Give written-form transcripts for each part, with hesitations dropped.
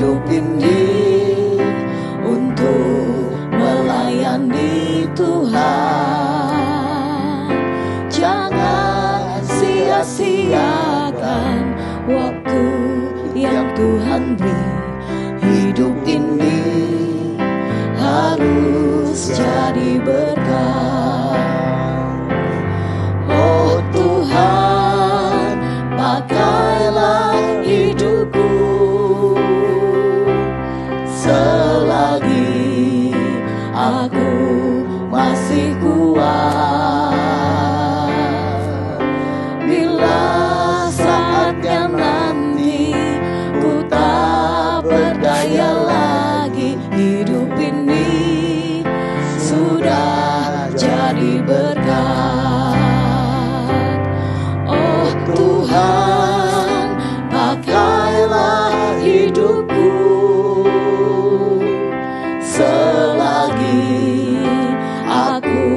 hidup ini untuk melayani Tuhan. Jangan sia-siakan waktu yang Tuhan beri. Hidup ini harus jadi berkat. Oh Tuhan, pakailah hidupku selagi aku masih kuat. Bila saatnya nanti ku tak berdaya lagi, hidup ini sudah jadi berkat. Oh Tuhan, pakailah hidupku selagi aku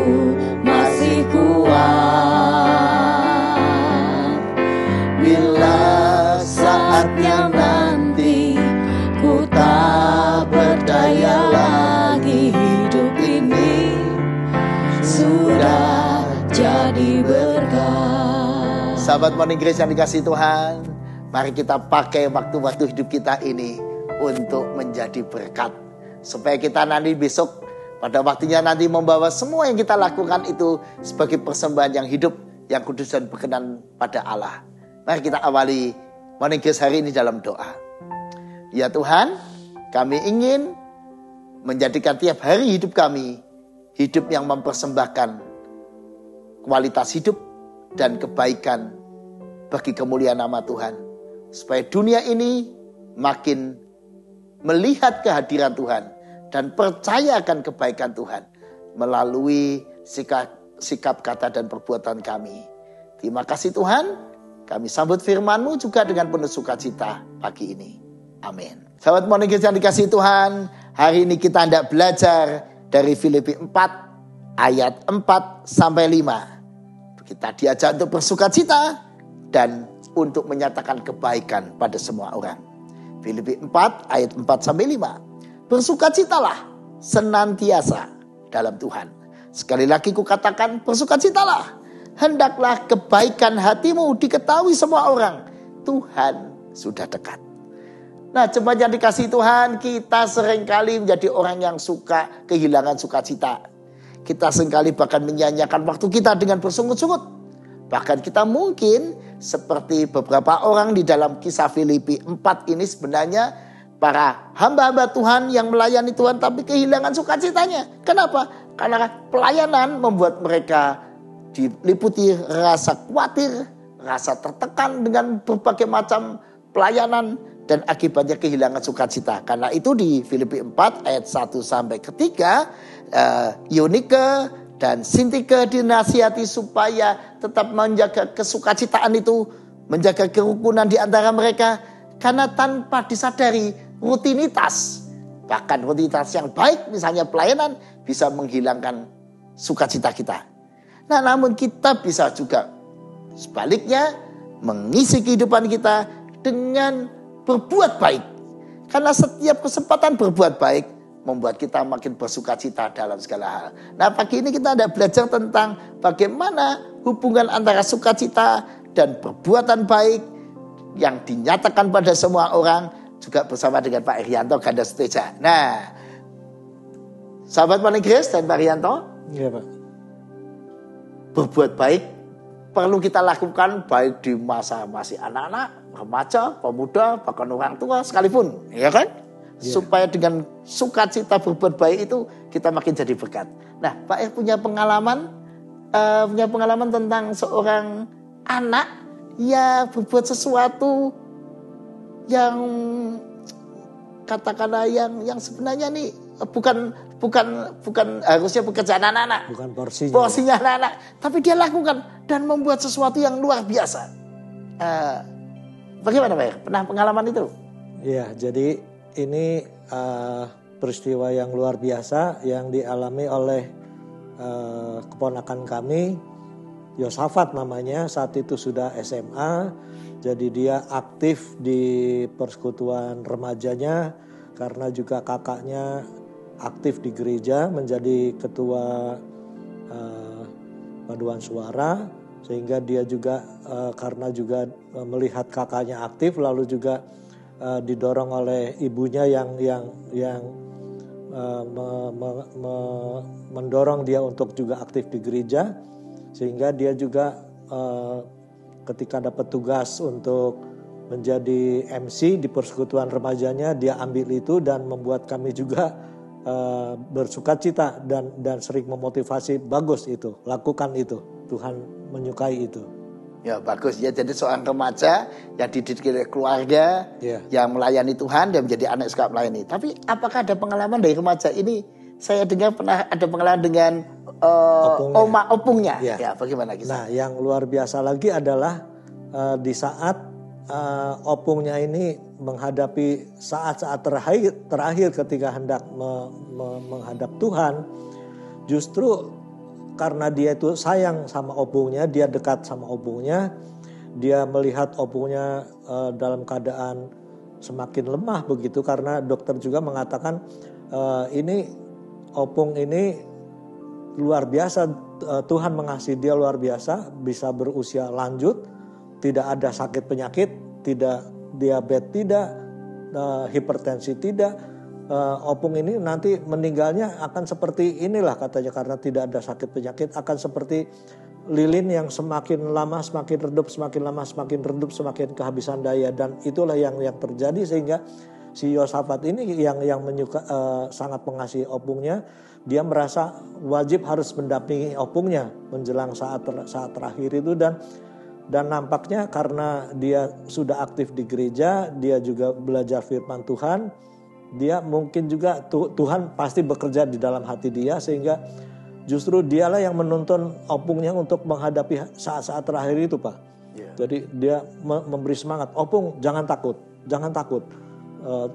masih kuat. Bila saatnya nanti ku tak berdaya lagi, hidup ini sudah jadi berkat. Sahabat Morning Grace yang dikasihi Tuhan, mari kita pakai waktu-waktu hidup kita ini untuk menjadi berkat, supaya kita nanti besok pada waktunya nanti membawa semua yang kita lakukan itu sebagai persembahan yang hidup, yang kudus dan berkenan pada Allah. Mari kita awali Morning Grace hari ini dalam doa. Ya Tuhan, kami ingin menjadikan tiap hari hidup kami hidup yang mempersembahkan kualitas hidup dan kebaikan bagi kemuliaan nama Tuhan, supaya dunia ini makin melihat kehadiran Tuhan dan percaya akan kebaikan Tuhan melalui sikap kata dan perbuatan kami. Terima kasih Tuhan, kami sambut firman-Mu juga dengan penuh sukacita pagi ini. Amin. Sahabat Morning Grace yang dikasihi Tuhan, hari ini kita hendak belajar dari Filipi 4 ayat 4 sampai 5. Kita diajak untuk bersukacita dan untuk menyatakan kebaikan pada semua orang. Filipi 4 ayat 4 sampai 5. Bersukacitalah senantiasa dalam Tuhan. Sekali lagi kukatakan, bersukacitalah. Hendaklah kebaikan hatimu diketahui semua orang. Tuhan sudah dekat. Nah, jemaat yang dikasihi Tuhan, kita seringkali menjadi orang yang suka kehilangan sukacita. Kita seringkali bahkan menyanyiakan waktu kita dengan bersungut-sungut. Bahkan kita mungkin seperti beberapa orang di dalam kisah Filipi 4 ini, sebenarnya para hamba-hamba Tuhan yang melayani Tuhan tapi kehilangan sukacitanya. Kenapa? Karena pelayanan membuat mereka diliputi rasa khawatir, rasa tertekan dengan berbagai macam pelayanan, dan akibatnya kehilangan sukacita. Karena itu di Filipi 4 ayat 1 sampai 3, Eunike dan Sintike dinasihati supaya tetap menjaga kesukacitaan itu, menjaga kerukunan di antara mereka. Karena tanpa disadari rutinitas, bahkan rutinitas yang baik misalnya pelayanan, bisa menghilangkan sukacita kita. Nah, namun kita bisa juga sebaliknya mengisi kehidupan kita dengan berbuat baik. Karena setiap kesempatan berbuat baik membuat kita makin bersukacita dalam segala hal. Nah, pagi ini kita ada belajar tentang bagaimana hubungan antara sukacita dan perbuatan baik yang dinyatakan pada semua orang, juga bersama dengan Pak Irianto Ganda Seteja. Nah, sahabat Morning Grace dan Pak Irianto, iya Pak, berbuat baik perlu kita lakukan baik di masa masih anak-anak, remaja, pemuda, bahkan orang tua sekalipun, ya kan? Yeah. Supaya dengan sukacita berbuat baik itu kita makin jadi berkat. Nah, Pak Er punya pengalaman tentang seorang anak yang berbuat sesuatu yang katakanlah yang sebenarnya nih bukan harusnya pekerjaan anak-anak, bukan porsinya anak-anak, tapi dia lakukan dan membuat sesuatu yang luar biasa. Bagaimana Pak? Pernah pengalaman itu? Iya, jadi ini peristiwa yang luar biasa yang dialami oleh keponakan kami. Yosafat namanya, saat itu sudah SMA. Jadi dia aktif di persekutuan remajanya karena juga kakaknya aktif di gereja menjadi ketua paduan suara, sehingga dia juga karena juga melihat kakaknya aktif, lalu juga didorong oleh ibunya yang mendorong dia untuk juga aktif di gereja, sehingga dia juga ketika dapat tugas untuk menjadi MC di persekutuan remajanya, dia ambil itu dan membuat kami juga bersukacita dan sering memotivasi, bagus itu, lakukan itu, Tuhan menyukai itu. Ya bagus ya, jadi seorang remaja yang dididik oleh keluarga, yang melayani Tuhan dan menjadi anak suka melayani. Tapi apakah ada pengalaman dari remaja ini? Saya dengar pernah ada pengalaman dengan opungnya. Ya, bagaimana kisah? Nah, yang luar biasa lagi adalah di saat opungnya ini menghadapi saat-saat terakhir ketika hendak menghadap Tuhan, justru karena dia itu sayang sama opungnya, dia dekat sama opungnya, dia melihat opungnya dalam keadaan semakin lemah begitu, karena dokter juga mengatakan ini opung ini luar biasa, Tuhan mengasihi dia luar biasa, bisa berusia lanjut, tidak ada sakit penyakit, tidak diabetes, tidak hipertensi, tidak. Opung ini nanti meninggalnya akan seperti inilah katanya, karena tidak ada sakit penyakit, akan seperti lilin yang semakin lama semakin redup, semakin lama semakin redup, semakin kehabisan daya. Dan itulah yang terjadi, sehingga si Yosafat ini yang sangat mengasihi opungnya, dia merasa wajib harus mendampingi opungnya menjelang saat terakhir itu. Dan nampaknya karena dia sudah aktif di gereja, dia juga belajar firman Tuhan, dia mungkin juga Tuhan pasti bekerja di dalam hati dia, sehingga justru dialah yang menuntun opungnya untuk menghadapi saat-saat terakhir itu, Pak. Jadi dia memberi semangat, opung jangan takut, jangan takut.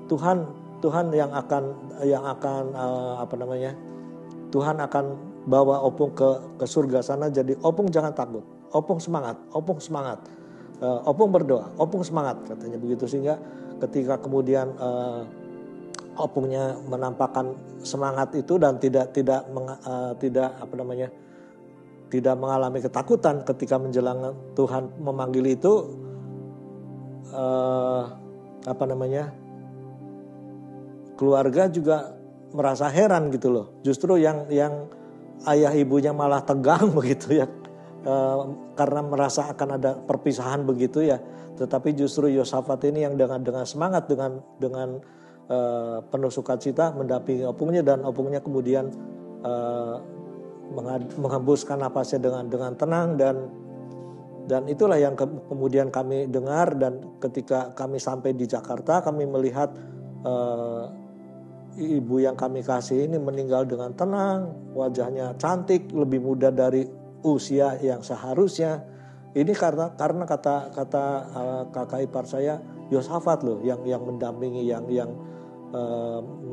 Tuhan yang akan Tuhan akan bawa opung ke surga sana. Jadi opung jangan takut, opung semangat, opung semangat, opung berdoa, opung semangat, katanya begitu. Sehingga ketika kemudian opungnya menampakkan semangat itu dan tidak mengalami ketakutan ketika menjelang Tuhan memanggil itu, keluarga juga merasa heran gitu loh. Justru yang ayah ibunya malah tegang begitu ya, karena merasa akan ada perpisahan begitu ya. Tetapi justru Yosafat ini yang dengan semangat, dengan penuh sukacita mendampingi opungnya, dan opungnya kemudian menghembuskan napasnya dengan tenang, dan itulah yang kemudian kami dengar. Dan ketika kami sampai di Jakarta, kami melihat ibu yang kami kasih ini meninggal dengan tenang, wajahnya cantik, lebih muda dari usia yang seharusnya. Ini karena kata kakak ipar saya, Yosafat loh yang mendampingi, yang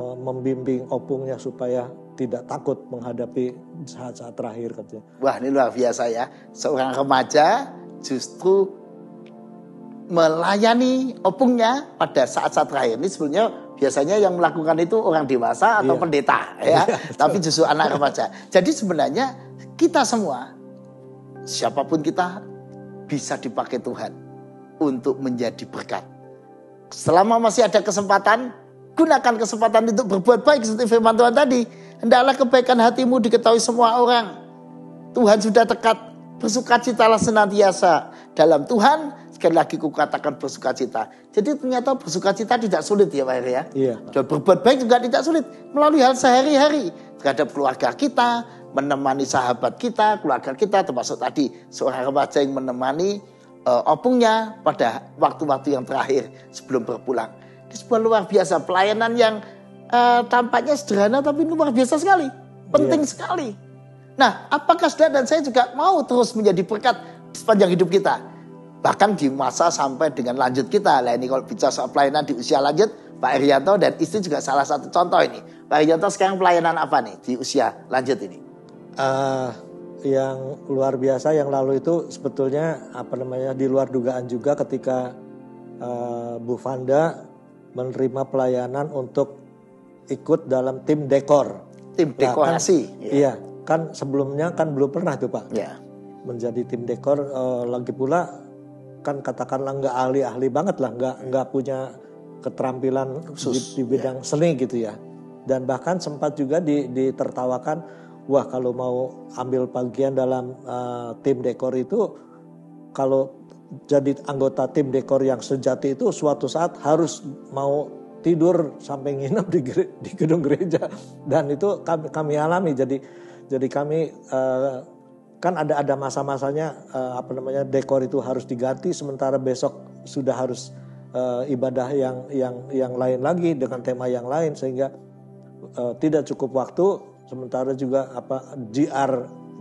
membimbing opungnya supaya tidak takut menghadapi saat-saat terakhir, katanya. Wah, ini luar biasa ya. Seorang remaja justru melayani opungnya pada saat-saat terakhir. Ini sebenarnya biasanya yang melakukan itu orang dewasa atau pendeta ya. Tapi justru anak remaja. Jadi sebenarnya kita semua, siapapun kita, bisa dipakai Tuhan untuk menjadi berkat. Selama masih ada kesempatan, gunakan kesempatan untuk berbuat baik seperti firman Tuhan tadi. Hendaklah kebaikan hatimu diketahui semua orang. Tuhan sudah dekat, bersukacitalah senantiasa dalam Tuhan. Sekali lagi kukatakan bersukacita. Jadi ternyata bersukacita tidak sulit ya Pak Heri ya. Iya. Dan berbuat baik juga tidak sulit. Melalui hal sehari-hari terhadap keluarga kita, menemani sahabat kita, keluarga kita, termasuk tadi seorang remaja yang menemani opungnya pada waktu-waktu yang terakhir sebelum berpulang. Ini sebuah luar biasa pelayanan yang tampaknya sederhana tapi luar biasa sekali, penting sekali. Nah, apakah saudara dan saya juga mau terus menjadi berkat sepanjang hidup kita, bahkan di masa sampai dengan lanjut kita? Nah, ini kalau bicara soal pelayanan di usia lanjut, Pak Erianto dan istri juga salah satu contoh ini. Pak Erianto sekarang pelayanan apa nih di usia lanjut ini? yang luar biasa yang lalu itu sebetulnya di luar dugaan juga ketika Bu Vanda menerima pelayanan untuk ikut dalam tim dekor. Tim dekorasi. Iya, kan sebelumnya kan belum pernah tuh Pak. Ya. Menjadi tim dekor, lagi pula kan katakanlah nggak ahli banget lah, nggak punya keterampilan di bidang seni gitu ya. Dan bahkan sempat juga ditertawakan, wah kalau mau ambil bagian dalam tim dekor itu, kalau jadi anggota tim dekor yang sejati itu suatu saat harus mau tidur sampai nginep di gedung gereja. Dan itu kami alami. Jadi kami kan ada masa-masanya dekor itu harus diganti, sementara besok sudah harus ibadah yang lain lagi dengan tema yang lain, sehingga tidak cukup waktu. Sementara juga GR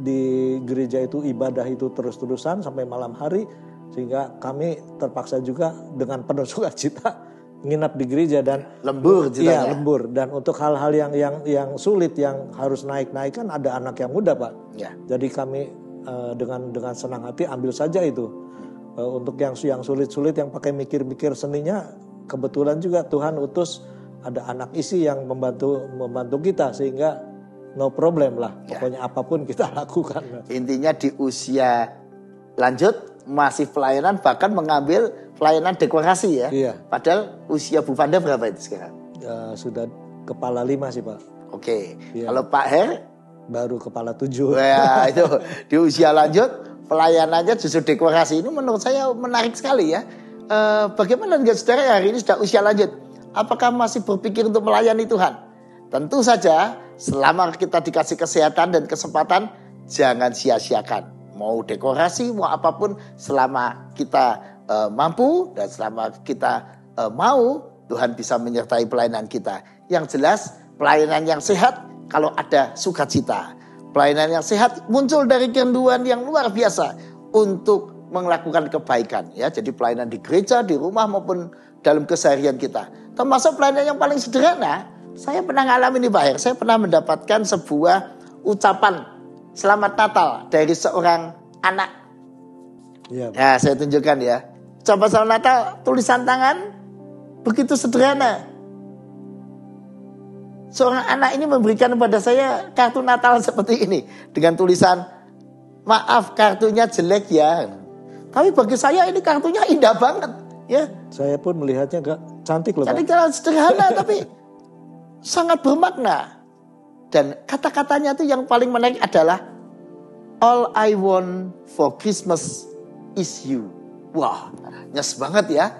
di gereja itu ibadah itu terus-terusan sampai malam hari, sehingga kami terpaksa juga dengan penuh sukacita nginap di gereja dan lembur. Iya, lembur. Dan untuk hal-hal yang sulit yang harus naik kan ada anak yang muda Pak. Ya. Jadi kami dengan senang hati ambil saja itu. Untuk yang sulit-sulit yang pakai mikir-mikir seninya, kebetulan juga Tuhan utus ada anak isi yang membantu kita, sehingga no problem lah. Pokoknya apapun kita lakukan. Intinya di usia lanjut masih pelayanan, bahkan mengambil pelayanan dekorasi ya. Iya. Padahal usia Bu Vanda berapa itu sekarang? Sudah kepala 5 sih Pak. Oke. Iya. Kalau Pak Her? Baru kepala 7. Ya itu di usia lanjut pelayanannya justru dekorasi. Ini menurut saya menarik sekali ya. Bagaimana dengan saudara hari ini sudah usia lanjut? Apakah masih berpikir untuk melayani Tuhan? Tentu saja selama kita dikasih kesehatan dan kesempatan, jangan sia-siakan. Mau dekorasi, mau apapun, selama kita mampu dan selama kita mau, Tuhan bisa menyertai pelayanan kita. Yang jelas pelayanan yang sehat kalau ada sukacita. Pelayanan yang sehat muncul dari kerinduan yang luar biasa untuk melakukan kebaikan. Ya, jadi pelayanan di gereja, di rumah maupun dalam keseharian kita. Termasuk pelayanan yang paling sederhana. Saya pernah ngalamin nih Pak Her. Saya pernah mendapatkan sebuah ucapan Selamat Natal dari seorang anak. Ya, nah, saya tunjukkan ya. Ucapan Selamat Natal, tulisan tangan, begitu sederhana. Seorang anak ini memberikan kepada saya kartu Natal seperti ini. Dengan tulisan, maaf kartunya jelek ya. Tapi bagi saya ini kartunya indah banget. Ya. Saya pun melihatnya cantik loh Pak. Cantik dan sederhana tapi sangat bermakna. Dan kata-katanya itu yang paling menarik adalah all I want for Christmas is you. Wah, nyes banget ya.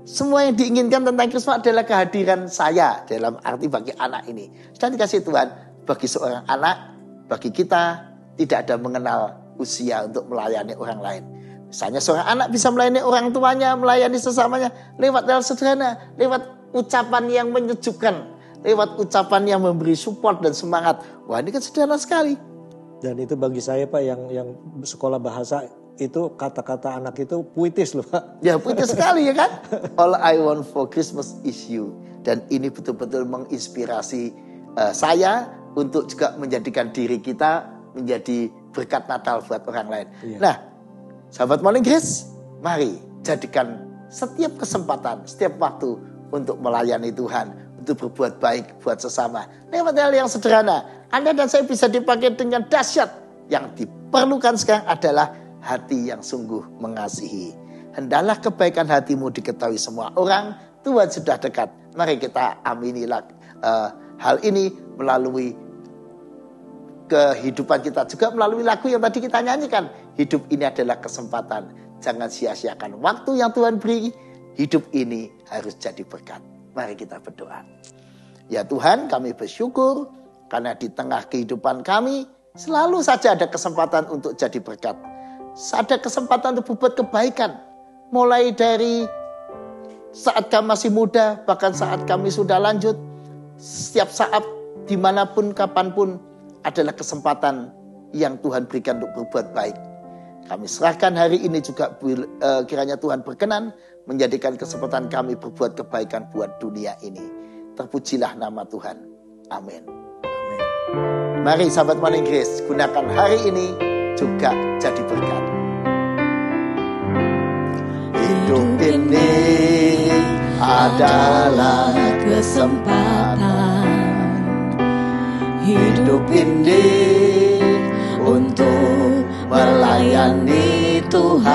Semua yang diinginkan tentang Kristus adalah kehadiran saya dalam arti bagi anak ini. Dan dikasih Tuhan bagi seorang anak, bagi kita tidak ada mengenal usia untuk melayani orang lain. Misalnya seorang anak bisa melayani orang tuanya, melayani sesamanya lewat hal sederhana, lewat ucapan yang menyejukkan, lewat ucapan yang memberi support dan semangat. Wah, ini kan sederhana sekali. Dan itu bagi saya Pak yang sekolah bahasa itu kata-kata anak itu puitis loh Pak. Ya puitis sekali ya kan. All I want for Christmas is you. Dan ini betul-betul menginspirasi saya untuk juga menjadikan diri kita menjadi berkat Natal buat orang lain. Iya. Nah, sahabat Morning Grace, mari jadikan setiap kesempatan, setiap waktu untuk melayani Tuhan, untuk berbuat baik buat sesama. Lewat hal yang sederhana, Anda dan saya bisa dipakai dengan dahsyat. Yang diperlukan sekarang adalah hati yang sungguh mengasihi. Hendaklah kebaikan hatimu diketahui semua orang, Tuhan sudah dekat. Mari kita aminilah hal ini melalui kehidupan kita. Juga melalui lagu yang tadi kita nyanyikan. Hidup ini adalah kesempatan. Jangan sia-siakan waktu yang Tuhan beri. Hidup ini harus jadi berkat. Mari kita berdoa. Ya Tuhan, kami bersyukur karena di tengah kehidupan kami selalu saja ada kesempatan untuk jadi berkat. Ada kesempatan untuk berbuat kebaikan. Mulai dari saat kami masih muda, bahkan saat kami sudah lanjut. Setiap saat, dimanapun, kapanpun, adalah kesempatan yang Tuhan berikan untuk berbuat baik. Kami serahkan hari ini juga kiranya Tuhan berkenan menjadikan kesempatan kami berbuat kebaikan buat dunia ini. Terpujilah nama Tuhan. Amin. Amin. Mari sahabat Morning Grace, gunakan hari ini juga jadi berkat. Hidup ini adalah kesempatan. Hidup ini untuk melayani Tuhan.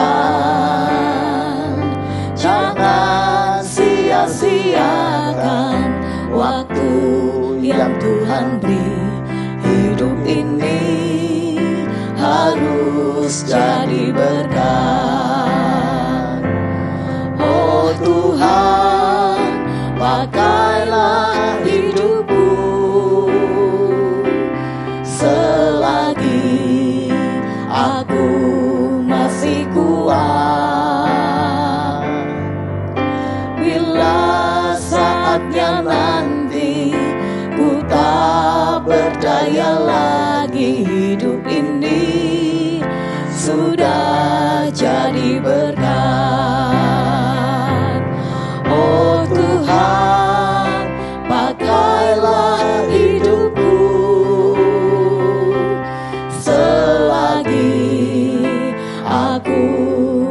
Jangan sia-siakan waktu yang Tuhan beri. Hidup ini harus jadi berkat. Oh Tuhan, pakailah hidupku selagi aku masih kuat. Bila saatnya nanti ku tak berdaya lagi, hidup ini sudah jadi berkat. Oh Tuhan, pakailah hidupku selagi aku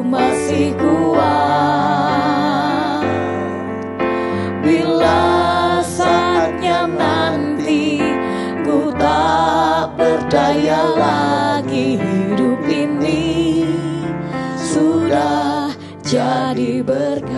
masih kuat. Bila saatnya nanti ku tak berdaya lagi, hidup ini sudah jadi berkat.